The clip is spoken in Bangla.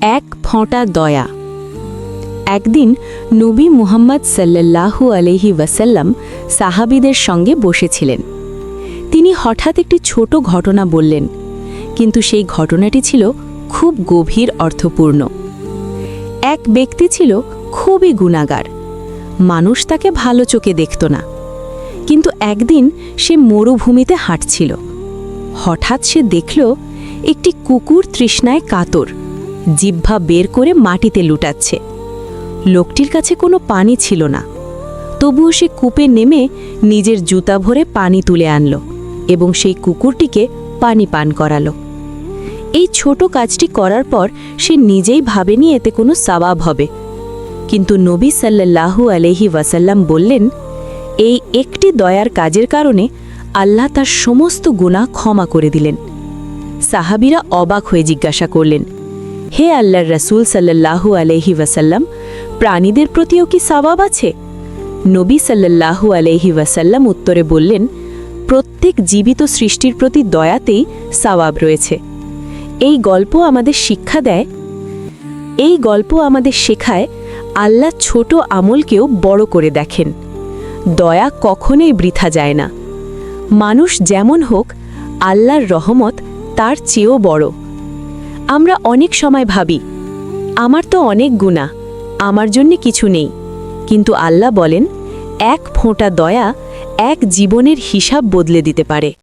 এক ফোঁটা দয়া। একদিন নবী মুহাম্মদ সাল্লাল্লাহু আলাইহি ওয়াসাল্লাম সাহাবীদের সঙ্গে বসেছিলেন। তিনি হঠাৎ একটি ছোট ঘটনা বললেন, কিন্তু সেই ঘটনাটি ছিল খুব গভীর অর্থপূর্ণ। এক ব্যক্তি ছিল খুবই গুনাহগার। মানুষ তাকে ভালো চোখে দেখত না। কিন্তু একদিন সে মরুভূমিতে হাঁটছিল। হঠাৎ সে দেখল একটি কুকুর তৃষ্ণায় কাতর, জিহ্বা বের করে মাটিতে লুটাচ্ছে। লোকটির কাছে কোনো পানি ছিল না, তবুও সে কূপে নেমে নিজের জুতা ভরে পানি তুলে আনল এবং সেই কুকুরটিকে পানি পান করালো। এই ছোট কাজটি করার পর সে নিজেই ভাবেনি এতে কোনো সওয়াব হবে, কিন্তু নবী সাল্লাল্লাহু আলাইহি ওয়াসাল্লাম বললেন, এই একটি দয়ার কাজের কারণে আল্লাহ তার সমস্ত গুনাহ ক্ষমা করে দিলেন। সাহাবীরা অবাক হয়ে জিজ্ঞাসা করলেন, হে আল্লাহর রাসূল সাল্লাল্লাহু আলাইহি ওয়াসাল্লাম, প্রাণীদের প্রতিও কি সওয়াব আছে? নবী সাল্লাল্লাহু আলাইহি ওয়াসাল্লাম উত্তরে বললেন, প্রত্যেক জীবিত সৃষ্টির প্রতি দয়াতেই সওয়াব রয়েছে। এই গল্প আমাদের শেখায় আল্লাহ ছোট আমলকেও বড় করে দেখেন। দয়া কখনোই বৃথা যায় না। মানুষ যেমন হোক, আল্লাহর রহমত তার চেয়েও বড়। আমরা অনেক সময় ভাবি, আমার তো অনেক গুনাহ, আমার জন্য কিছু নেই। কিন্তু আল্লাহ বলেন, এক ফোঁটা দয়া এক জীবনের হিসাব বদলে দিতে পারে।